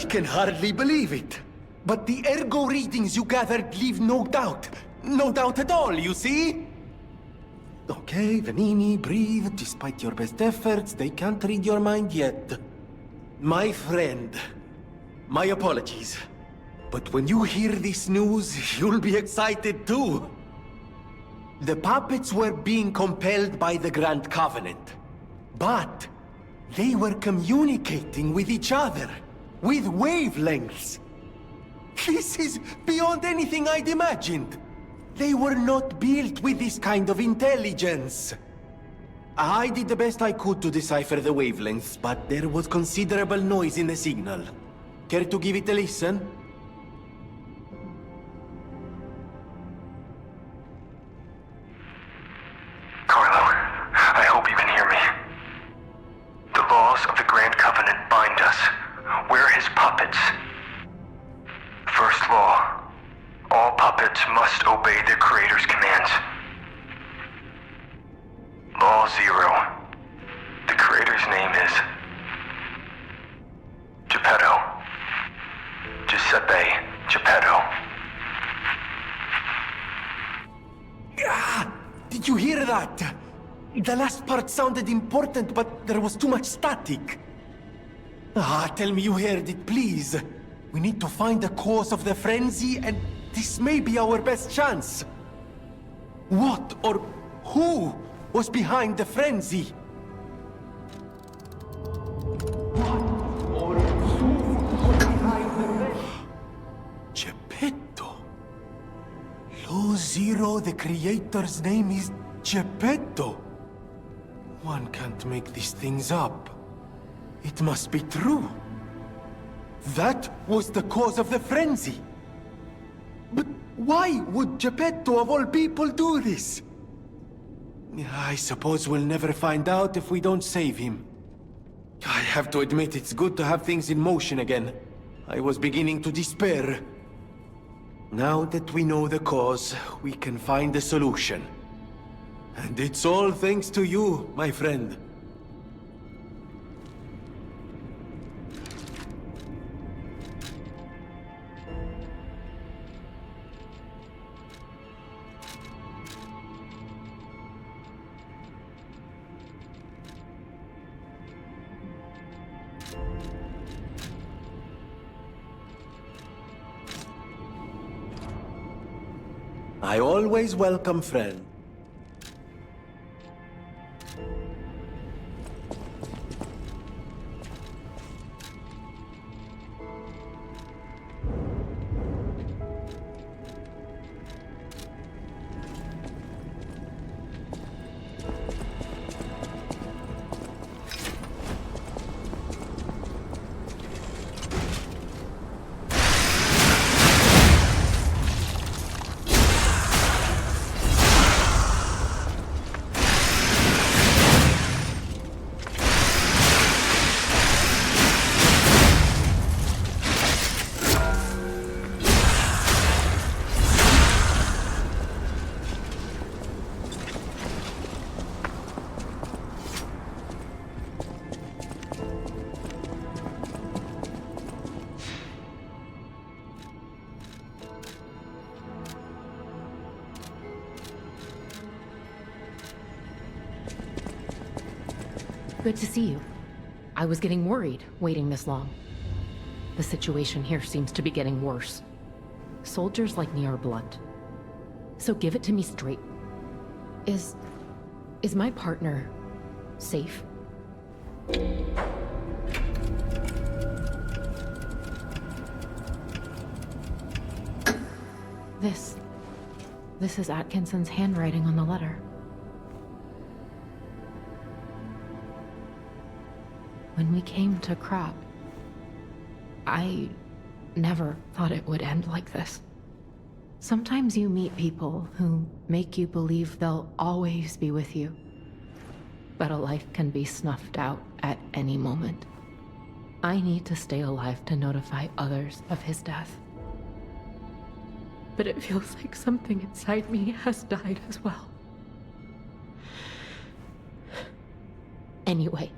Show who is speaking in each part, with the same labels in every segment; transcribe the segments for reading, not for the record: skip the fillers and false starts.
Speaker 1: can hardly believe it. But the ergo readings you gathered leave no doubt. No doubt at all, you see? Okay, Venini, breathe. Despite your best efforts, they can't read your mind yet. My friend, my apologies. But when you hear this news, you'll be excited too. The puppets were being compelled by the Grand Covenant. But they were communicating with each other, with wavelengths. This is beyond anything I'd imagined. They were not built with this kind of intelligence. I did the best I could to decipher the wavelengths, but there was considerable noise in the signal. Care to give it a listen?
Speaker 2: Carlo, I hope you can hear me. The laws of the Grand Covenant bind us. We're his puppets. First law, all puppets must obey their creator's commands. Law 0, the creator's name is Geppetto. Giuseppe Geppetto.
Speaker 1: Ah, did you hear that? The last part sounded important, but there was too much static. Tell me you heard it, please. We need to find the cause of the frenzy, and this may be our best chance. What or who was behind the frenzy? What or who was behind the frenzy? Geppetto. Law 0, the creator's name is Geppetto. One can't make these things up. It must be true. That was the cause of the frenzy. But why would Geppetto of all people do this? I suppose we'll never find out if we don't save him. I have to admit it's good to have things in motion again. I was beginning to despair. Now that we know the cause, we can find a solution. And it's all thanks to you, my friend. I always welcome friends.
Speaker 3: Good to see you. I was getting worried waiting this long. The situation here seems to be getting worse. Soldiers like me are blunt. So give it to me straight. Is my partner safe? This is Atkinson's handwriting on the letter. When we came to Crop, I never thought it would end like this. Sometimes you meet people who make you believe they'll always be with you. But a life can be snuffed out at any moment. I need to stay alive to notify others of his death. But it feels like something inside me has died as well. Anyway,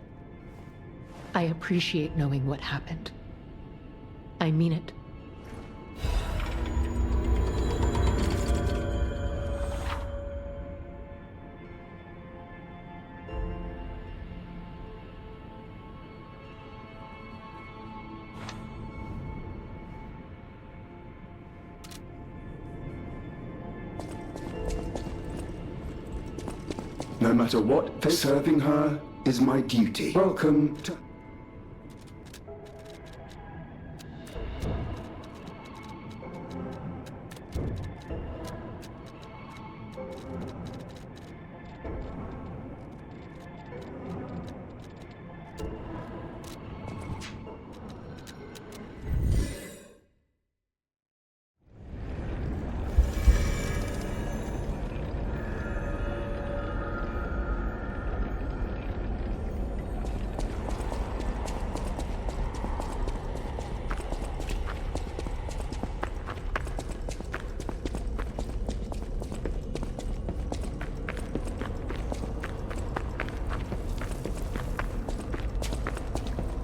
Speaker 3: I appreciate knowing what happened. I mean it.
Speaker 4: No matter what, serving her is my duty. Welcome to...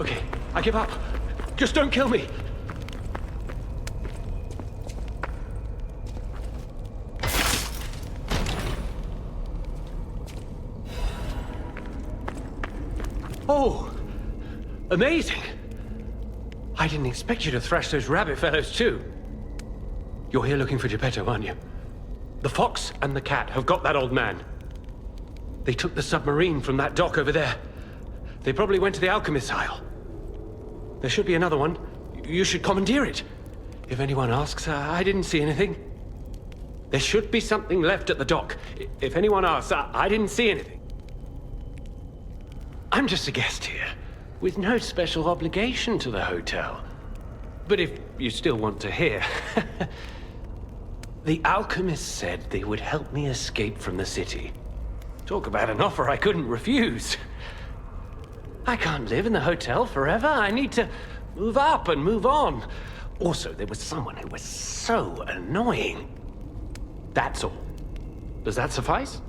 Speaker 5: Okay, I give up. Just don't kill me. Oh, amazing. I didn't expect you to thrash those rabbit fellows too. You're here looking for Geppetto, aren't you? The fox and the cat have got that old man. They took the submarine from that dock over there. They probably went to the Alchemist's Isle. There should be another one. You should commandeer it. If anyone asks, I didn't see anything. There should be something left at the dock. If anyone asks, I didn't see anything. I'm just a guest here, with no special obligation to the hotel. But if you still want to hear... The Alchemists said they would help me escape from the city. Talk about an offer I couldn't refuse. I can't live in the hotel forever. I need to move up and move on. Also, there was someone who was so annoying. That's all. Does that suffice?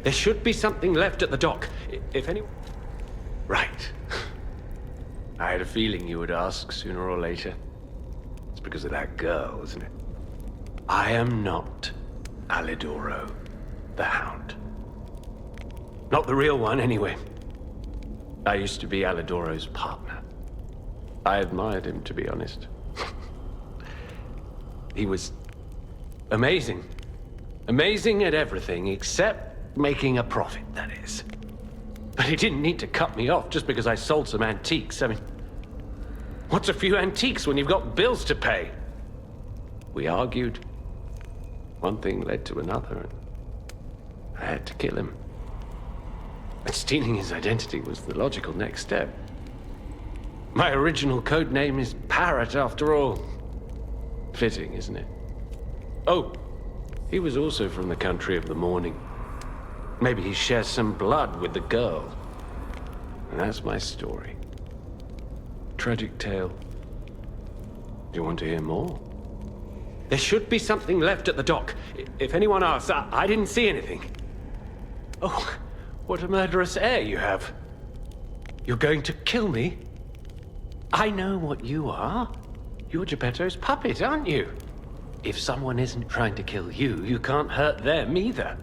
Speaker 5: There should be something left at the dock, if anyone... Right. I had a feeling you would ask sooner or later. It's because of that girl, isn't it? I am not Alidoro, the Hound. Not the real one, anyway. I used to be Alidoro's partner. I admired him, to be honest. He was amazing. Amazing at everything, except making a profit, that is. But he didn't need to cut me off just because I sold some antiques. I mean, what's a few antiques when you've got bills to pay? We argued. One thing led to another, and I had to kill him. And stealing his identity was the logical next step. My original code name is Parrot, after all. Fitting, isn't it? Oh, he was also from the country of the morning. Maybe he shares some blood with the girl. And that's my story. Tragic tale. Do you want to hear more? There should be something left at the dock. If anyone asks, I didn't see anything. Oh, what a murderous air you have. You're going to kill me? I know what you are. You're Geppetto's puppet, aren't you? If someone isn't trying to kill you, you can't hurt them either.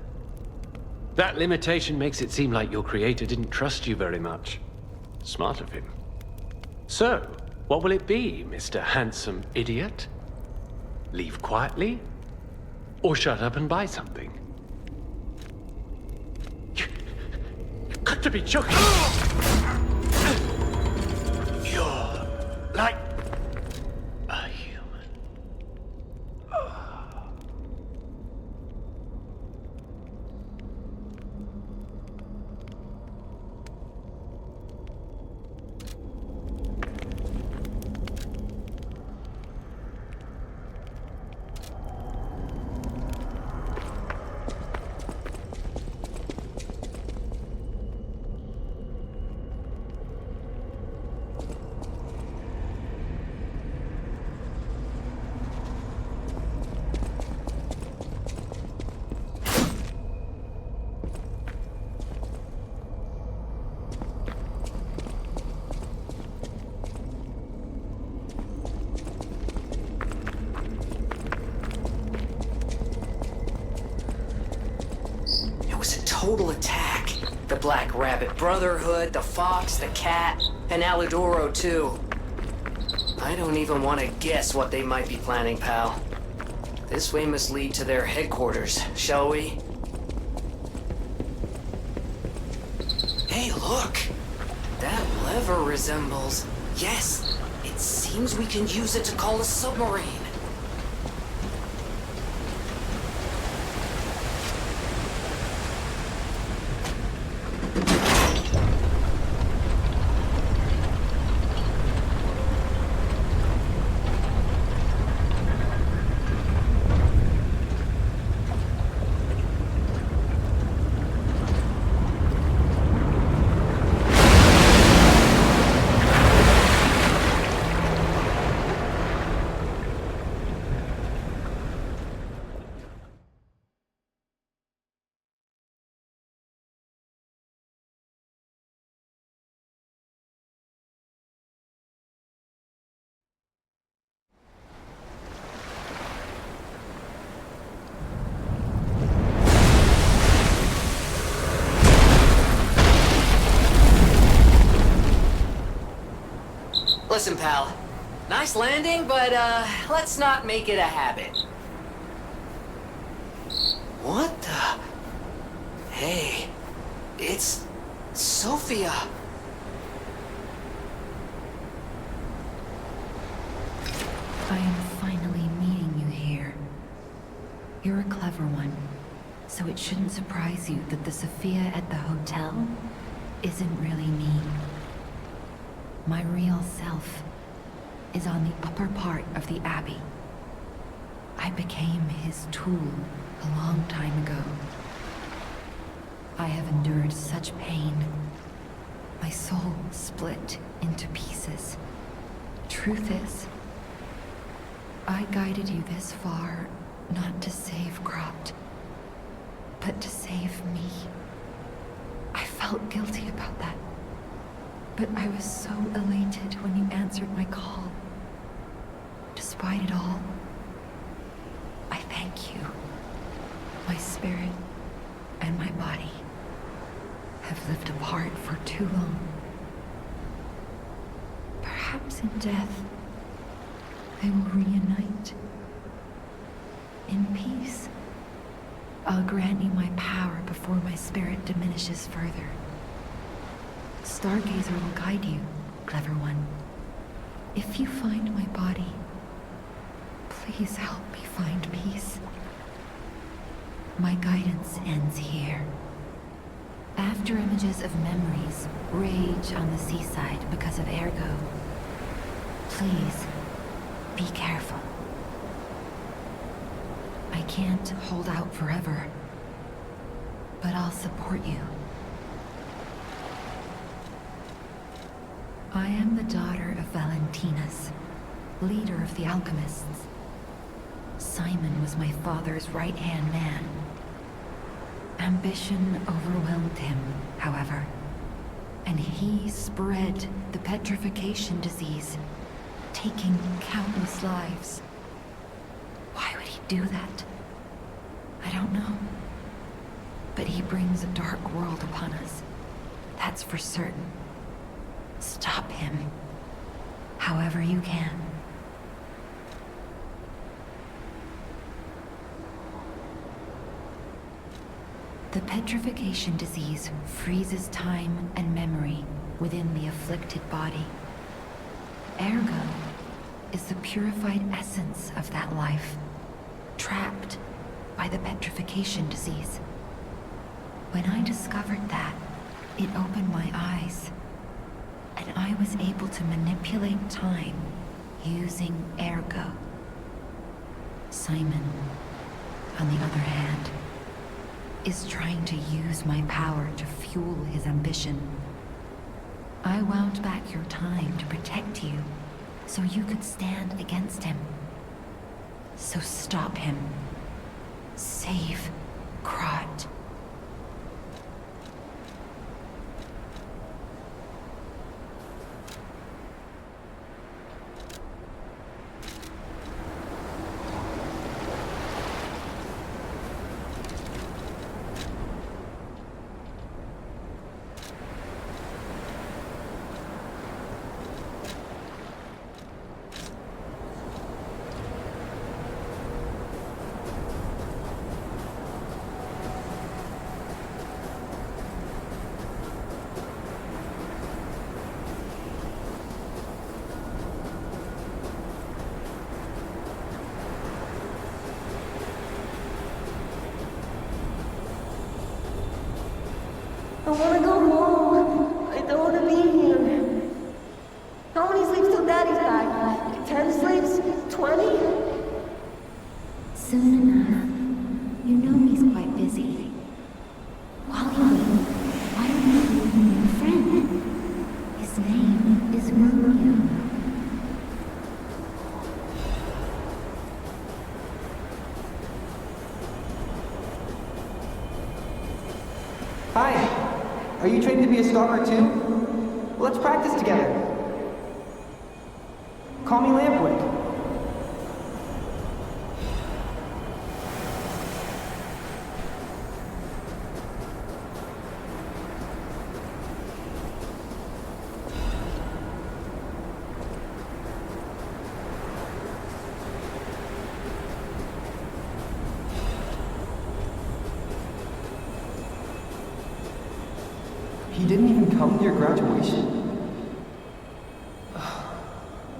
Speaker 5: That limitation makes it seem like your creator didn't trust you very much. Smart of him. So, what will it be, Mr. Handsome Idiot? Leave quietly? Or shut up and buy something? You've got to be joking! You're like a human.
Speaker 6: total attack. The Black Rabbit Brotherhood, the Fox, the Cat, and Aludoro too. I don't even want to guess what they might be planning, pal. This way must lead to their headquarters, shall we? Hey, look! That lever resembles... Yes! It seems we can use it to call a submarine. Listen, pal. Nice landing, but, let's not make it a habit. What the... Hey... It's... Sophia.
Speaker 7: I am finally meeting you here. You're a clever one, so it shouldn't surprise you that the Sophia at the hotel isn't really me. My real self is on the upper part of the Abbey. I became his tool a long time ago. I have endured such pain. My soul split into pieces. Truth is, I guided you this far not to save Cropt, but to save me. I felt guilty about that. But I was so elated when you answered my call. Despite it all, I thank you. My spirit and my body have lived apart for too long. Perhaps in death, they will reunite. In peace, I'll grant you my power before my spirit diminishes further. Stargazer will guide you, clever one. If you find my body, please help me find peace. My guidance ends here. After images of memories rage on the seaside because of Ergo, please be careful. I can't hold out forever, but I'll support you. I am the daughter of Valentinus, leader of the Alchemists. Simon was my father's right-hand man. Ambition overwhelmed him, however, and he spread the petrification disease, taking countless lives. Why would he do that? I don't know. But he brings a dark world upon us. That's for certain. Stop him, however you can. The petrification disease freezes time and memory within the afflicted body. Ergo is the purified essence of that life, trapped by the petrification disease. When I discovered that, it opened my eyes, and I was able to manipulate time using Ergo. Simon, on the other hand, is trying to use my power to fuel his ambition. I wound back your time to protect you, so you could stand against him. So stop him. Save Krot.
Speaker 8: wanna go home. I don't wanna be here. How many sleeps till Daddy's back? 10 sleeps? 20?
Speaker 7: Soon enough. You know he's quite busy. While you wait, why don't you meet a new friend? His name is Romeo.
Speaker 9: Hi. Are you trained to be a stalker too? Well, let's practice together. Call me Lampwick. He didn't even come to your graduation?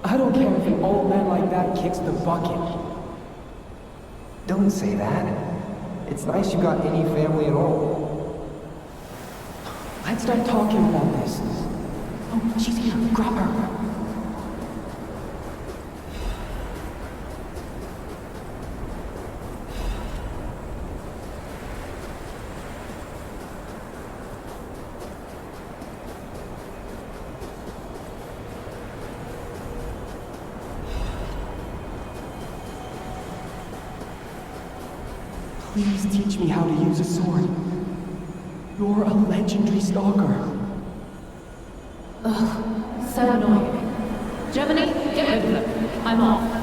Speaker 10: I don't care if an old man like that kicks the bucket.
Speaker 9: Don't say that. It's nice you got any family at all.
Speaker 10: Let's start talking about this. Oh, she's here. Grab her. Please teach me how to use a sword. You're a legendary stalker.
Speaker 3: Ugh, so annoying. Germany, get rid of them. I'm off.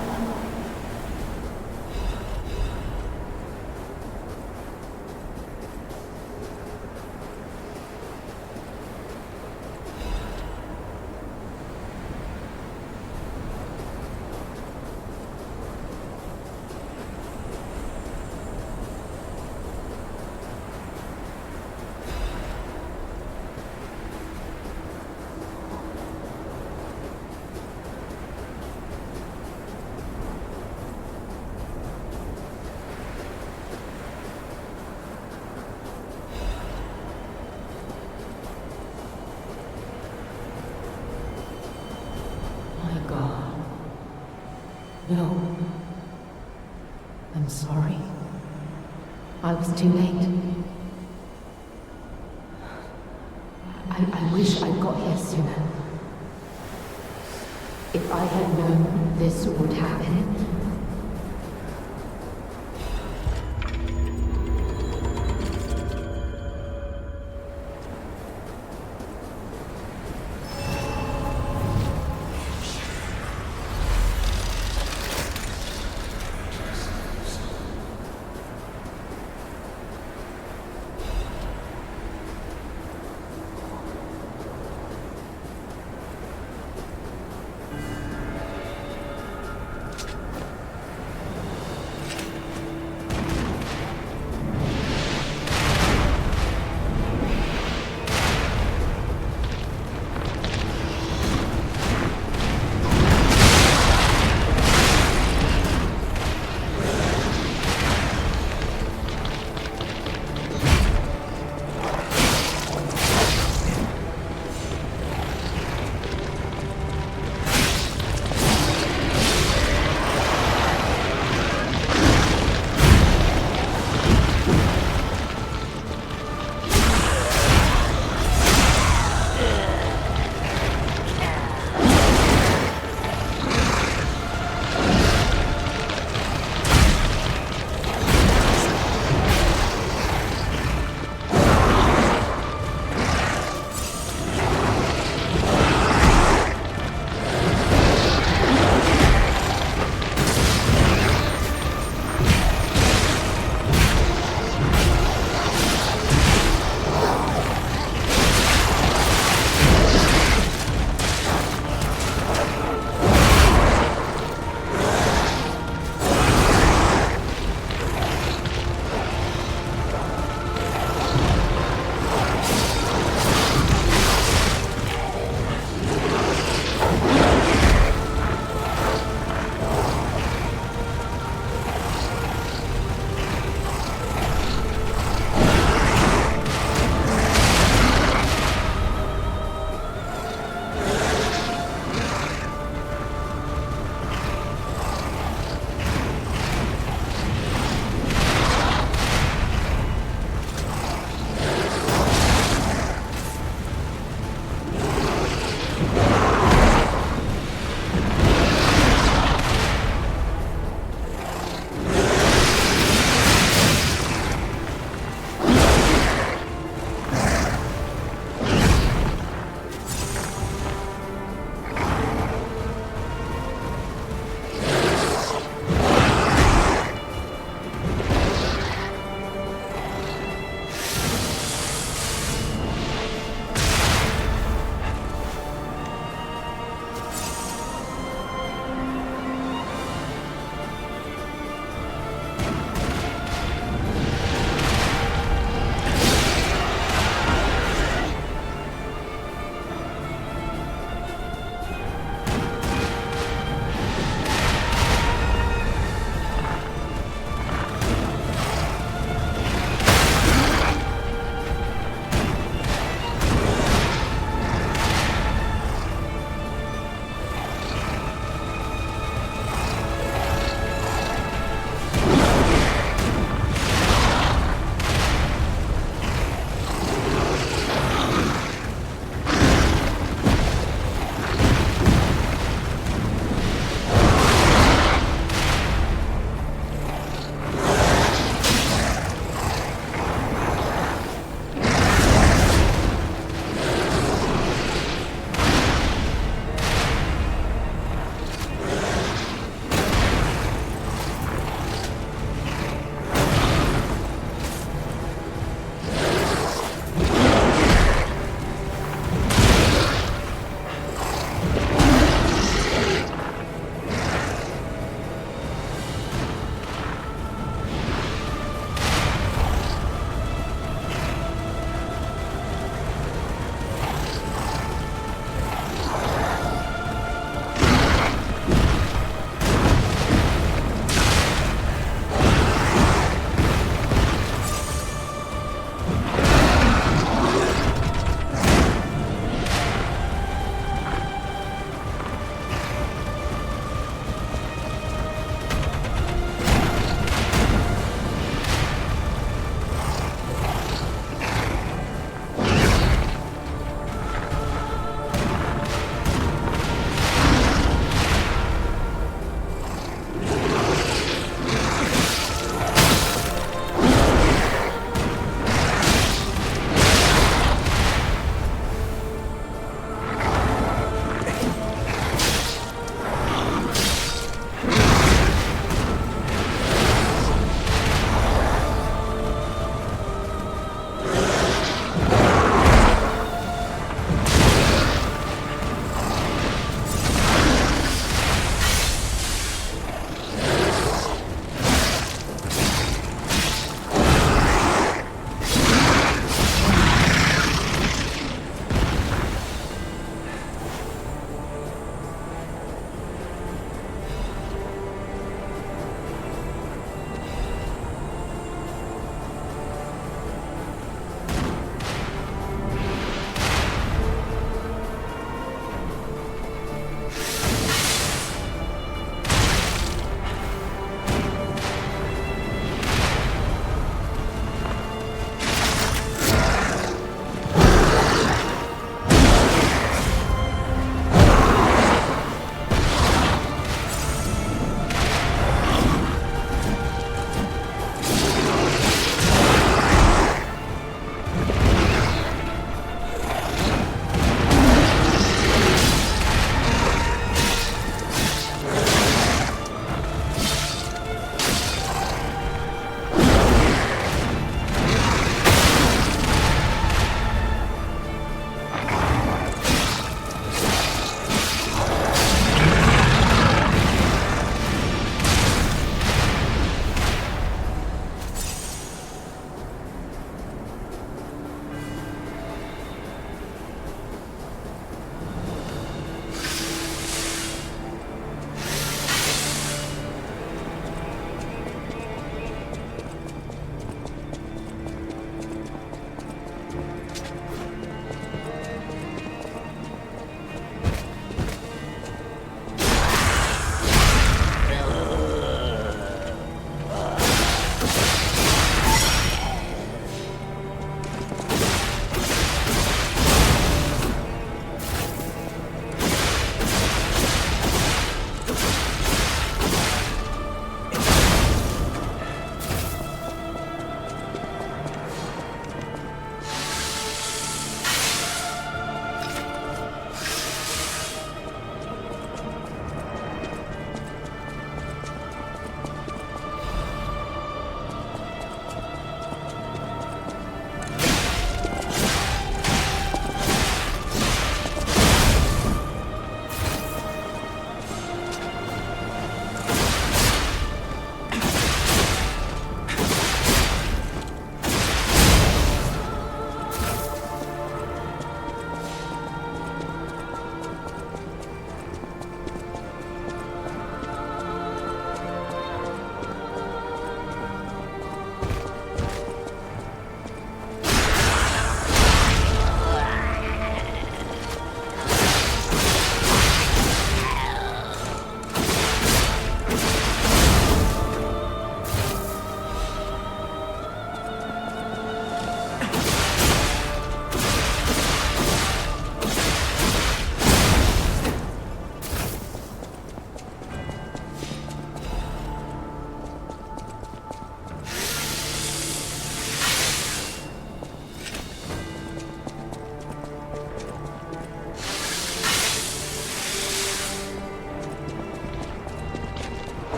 Speaker 3: No. I'm sorry. I was too late. I wish I'd got here sooner. If I had known this would happen.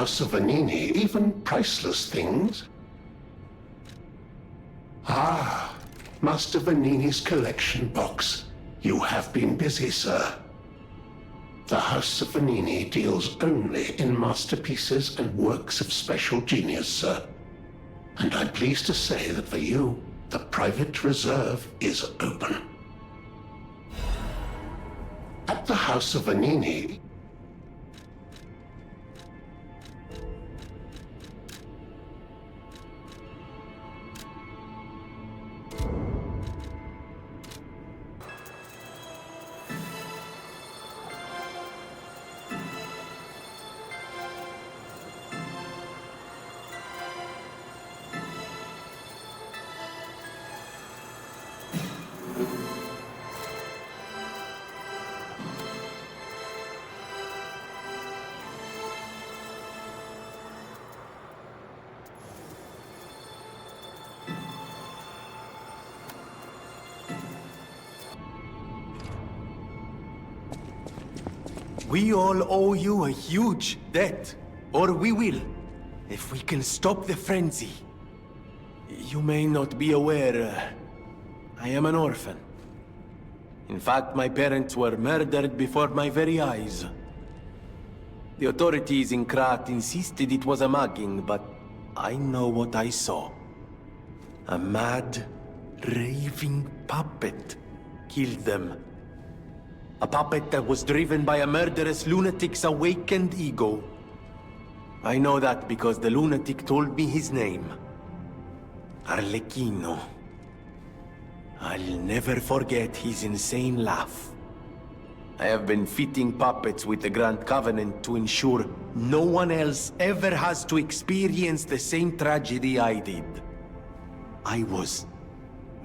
Speaker 11: House of Vanini, even priceless things. Ah, Master Vanini's collection box. You have been busy, sir. The House of Vanini deals only in masterpieces and works of special genius, sir. And I'm pleased to say that for you, the private reserve is open. At the House of Vanini,
Speaker 1: we all owe you a huge debt, or we will, if we can stop the frenzy. You may not be aware, I am an orphan. In fact, my parents were murdered before my very eyes. The authorities in Krat insisted it was a mugging, but I know what I saw. A mad, raving puppet killed them. A puppet that was driven by a murderous lunatic's awakened ego. I know that because the lunatic told me his name. Arlecchino. I'll never forget his insane laugh. I have been fitting puppets with the Grand Covenant to ensure no one else ever has to experience the same tragedy I did. I was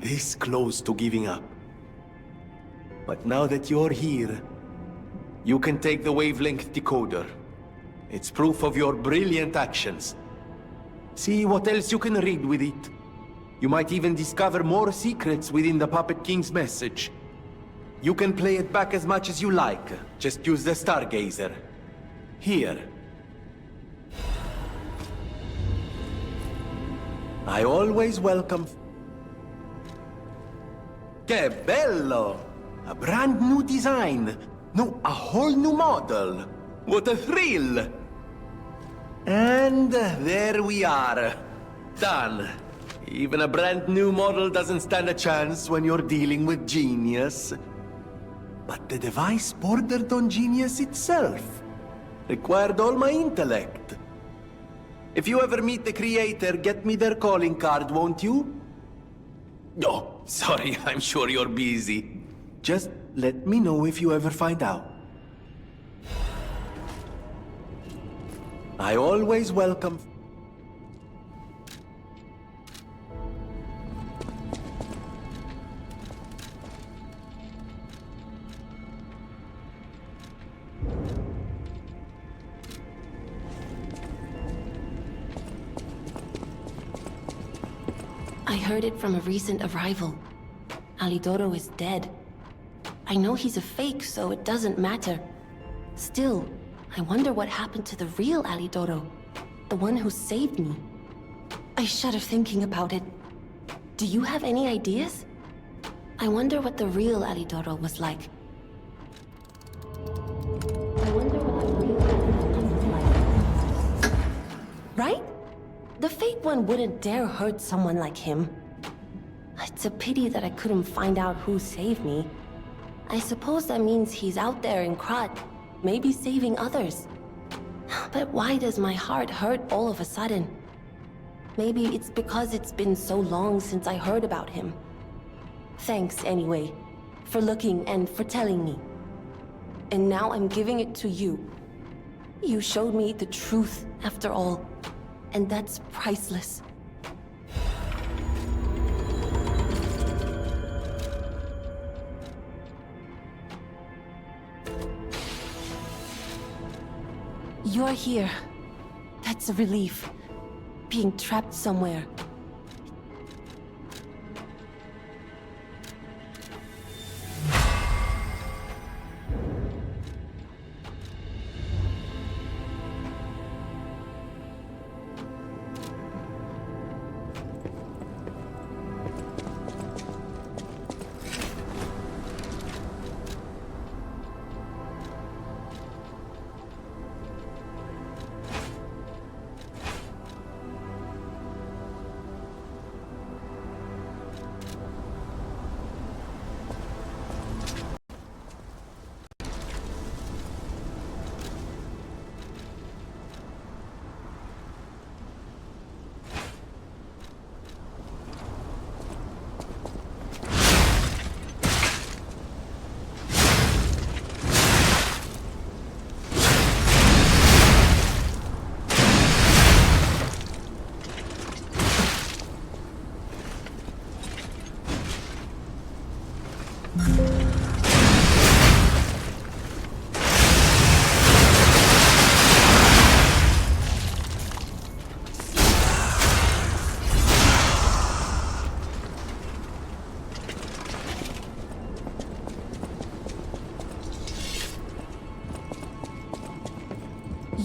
Speaker 1: this close to giving up. But now that you're here, you can take the wavelength decoder. It's proof of your brilliant actions. See what else you can read with it. You might even discover more secrets within the Puppet King's message. You can play it back as much as you like. Just use the Stargazer. Here. I always welcome... Que bello! A brand new design. No, a whole new model. What a thrill! And there we are. Done. Even a brand new model doesn't stand a chance when you're dealing with genius. But the device bordered on genius itself. Required all my intellect. If you ever meet the creator, get me their calling card, won't you? Oh, sorry, I'm sure you're busy. Just let me know if you ever find out. I always welcome...
Speaker 12: I heard it from a recent arrival. Alidoro is dead. I know he's a fake, so it doesn't matter. Still, I wonder what happened to the real Alidoro. The one who saved me. I shudder thinking about it. Do you have any ideas? I wonder what the real Alidoro was like. Right? The fake one wouldn't dare hurt someone like him. It's a pity that I couldn't find out who saved me. I suppose that means he's out there in Krat, maybe saving others. But why does my heart hurt all of a sudden? Maybe it's because it's been so long since I heard about him. Thanks anyway, for looking and for telling me. And now I'm giving it to you. You showed me the truth after all, and that's priceless. You're here. That's a relief. Being trapped somewhere.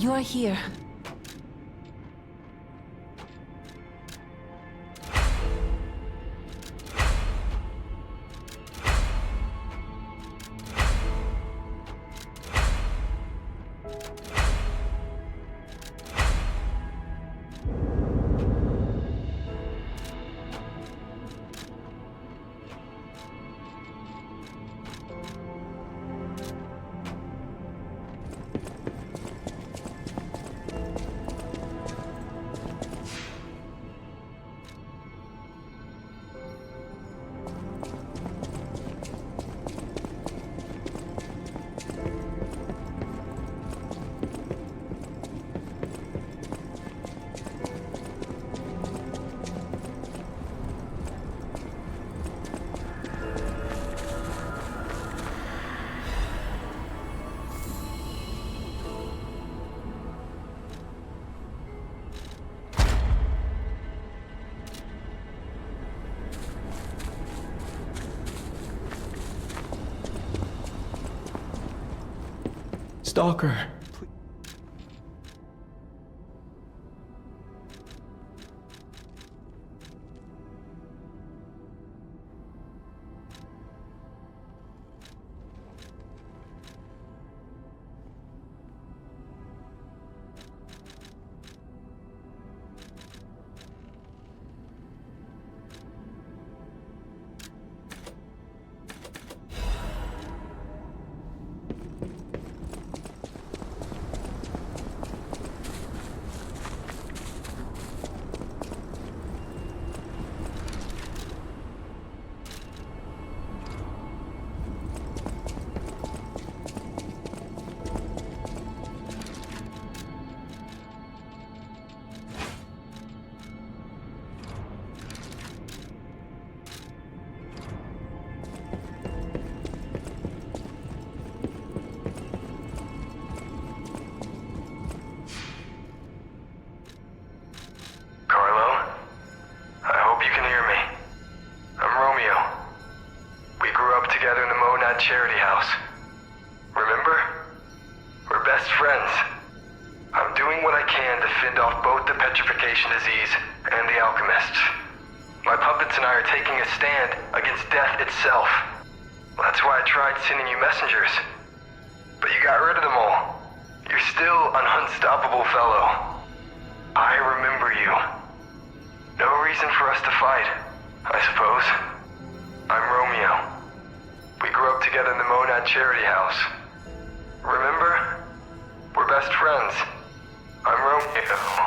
Speaker 12: you're here.
Speaker 9: Stalker.
Speaker 2: Charity house. Remember? We're best friends. I'm doing what I can to fend off both the petrification disease and the alchemists. My puppets and I are taking a stand against death itself. That's why I tried sending you messengers. But you got rid of them all. You're still an unstoppable fellow. I remember you. No reason for us to fight, I suppose. I'm Romeo. We grew up together in the Monad Charity House. Remember? We're best friends. I'm Romeo.